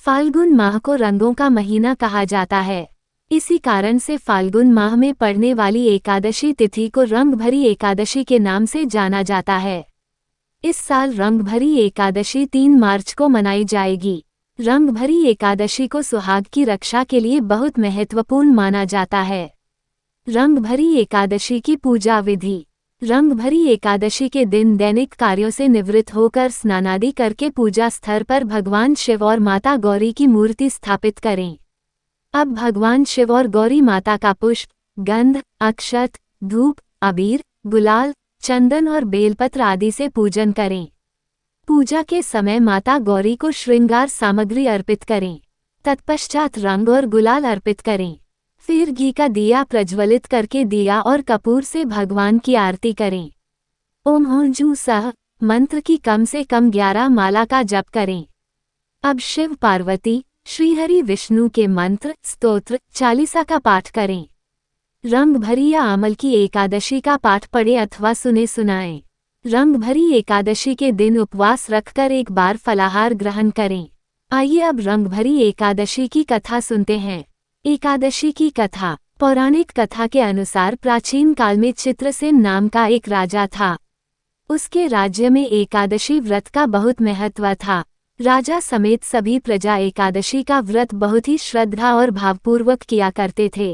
फाल्गुन माह को रंगों का महीना कहा जाता है। इसी कारण से फाल्गुन माह में पड़ने वाली एकादशी तिथि को रंगभरी एकादशी के नाम से जाना जाता है। इस साल रंगभरी एकादशी 3 मार्च को मनाई जाएगी। रंगभरी एकादशी को सुहाग की रक्षा के लिए बहुत महत्वपूर्ण माना जाता है। रंगभरी एकादशी की पूजा विधि। रंगभरी एकादशी के दिन दैनिक कार्यों से निवृत्त होकर स्नानादि करके पूजा स्थल पर भगवान शिव और माता गौरी की मूर्ति स्थापित करें। अब भगवान शिव और गौरी माता का पुष्प, गंध, अक्षत, धूप, अबीर, गुलाल, चंदन और बेलपत्र आदि से पूजन करें। पूजा के समय माता गौरी को श्रृंगार सामग्री अर्पित करें। तत्पश्चात रंग और गुलाल अर्पित करें। फिर घी का दिया प्रज्वलित करके दिया और कपूर से भगवान की आरती करें। ओम हूं जू सह मंत्र की कम से कम 11 माला का जप करें। अब शिव पार्वती, श्रीहरि विष्णु के मंत्र, स्तोत्र, चालीसा का पाठ करें। रंगभरी या आमल की एकादशी का पाठ पढ़े अथवा सुनाएं। रंगभरी एकादशी के दिन उपवास रखकर एक बार फलाहार ग्रहण करें। आइए अब रंगभरी एकादशी की कथा सुनते हैं। एकादशी की कथा। पौराणिक कथा के अनुसार प्राचीन काल में चित्रसेन नाम का एक राजा था। उसके राज्य में एकादशी व्रत का बहुत महत्व था। राजा समेत सभी प्रजा एकादशी का व्रत बहुत ही श्रद्धा और भावपूर्वक किया करते थे।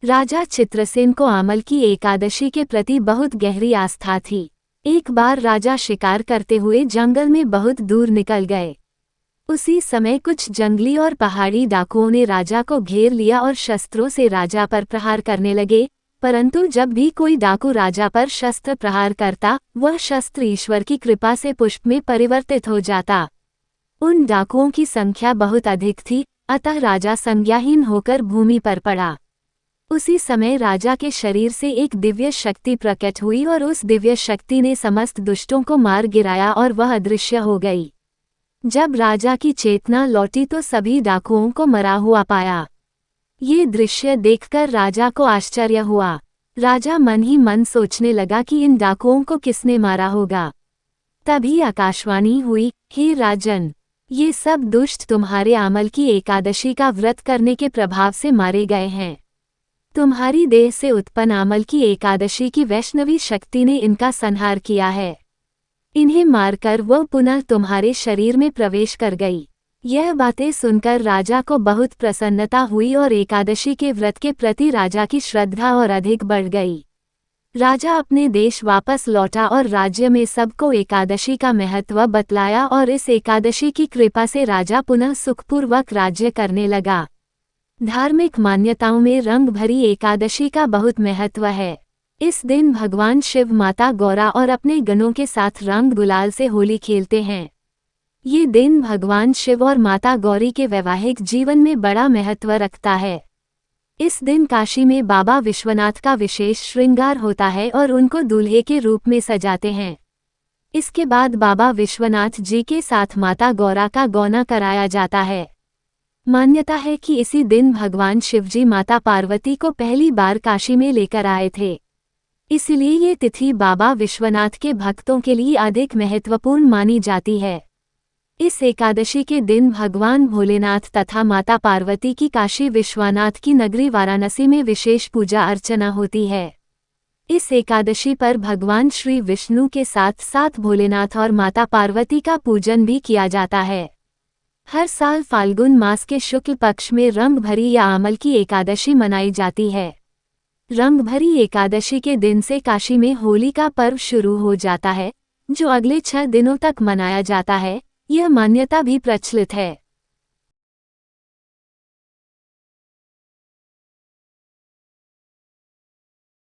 राजा चित्रसेन को आमल की एकादशी के प्रति बहुत गहरी आस्था थी। एक बार राजा शिकार करते हुए जंगल में बहुत दूर निकल गए। उसी समय कुछ जंगली और पहाड़ी डाकुओं ने राजा को घेर लिया और शस्त्रों से राजा पर प्रहार करने लगे, परंतु जब भी कोई डाकू राजा पर शस्त्र प्रहार करता, वह शस्त्र ईश्वर की कृपा से पुष्प में परिवर्तित हो जाता। उन डाकुओं की संख्या बहुत अधिक थी, अतः राजा संज्ञाहीन होकर भूमि पर पड़ा। उसी समय राजा के शरीर से एक दिव्य शक्ति प्रकट हुई और उस दिव्य शक्ति ने समस्त दुष्टों को मार गिराया और वह अदृश्य हो गई। जब राजा की चेतना लौटी तो सभी डाकुओं को मरा हुआ पाया। ये दृश्य देखकर राजा को आश्चर्य हुआ। राजा मन ही मन सोचने लगा कि इन डाकुओं को किसने मारा होगा। तभी आकाशवाणी हुई, हे राजन, ये सब दुष्ट तुम्हारे आमल की एकादशी का व्रत करने के प्रभाव से मारे गए हैं। तुम्हारी देह से उत्पन्न आमल की एकादशी की वैष्णवी शक्ति ने इनका संहार किया है। इन्हें मारकर वह पुनः तुम्हारे शरीर में प्रवेश कर गई। यह बातें सुनकर राजा को बहुत प्रसन्नता हुई और एकादशी के व्रत के प्रति राजा की श्रद्धा और अधिक बढ़ गई। राजा अपने देश वापस लौटा और राज्य में सबको एकादशी का महत्व बतलाया और इस एकादशी की कृपा से राजा पुनः सुखपूर्वक राज्य करने लगा। धार्मिक मान्यताओं में रंगभरी एकादशी का बहुत महत्व है। इस दिन भगवान शिव माता गौरा और अपने गणों के साथ रंग गुलाल से होली खेलते हैं। ये दिन भगवान शिव और माता गौरी के वैवाहिक जीवन में बड़ा महत्व रखता है। इस दिन काशी में बाबा विश्वनाथ का विशेष श्रृंगार होता है और उनको दूल्हे के रूप में सजाते हैं। इसके बाद बाबा विश्वनाथ जी के साथ माता गौरा का गौना कराया जाता है। मान्यता है कि इसी दिन भगवान शिवजी माता पार्वती को पहली बार काशी में लेकर आए थे। इसलिए ये तिथि बाबा विश्वनाथ के भक्तों के लिए अधिक महत्वपूर्ण मानी जाती है। इस एकादशी के दिन भगवान भोलेनाथ तथा माता पार्वती की काशी विश्वनाथ की नगरी वाराणसी में विशेष पूजा अर्चना होती है। इस एकादशी पर भगवान श्री विष्णु के साथ साथ भोलेनाथ और माता पार्वती का पूजन भी किया जाता है। हर साल फाल्गुन मास के शुक्ल पक्ष में रंगभरी या आमल की एकादशी मनाई जाती है। रंगभरी एकादशी के दिन से काशी में होली का पर्व शुरू हो जाता है, जो अगले 6 दिनों तक मनाया जाता है। यह मान्यता भी प्रचलित है।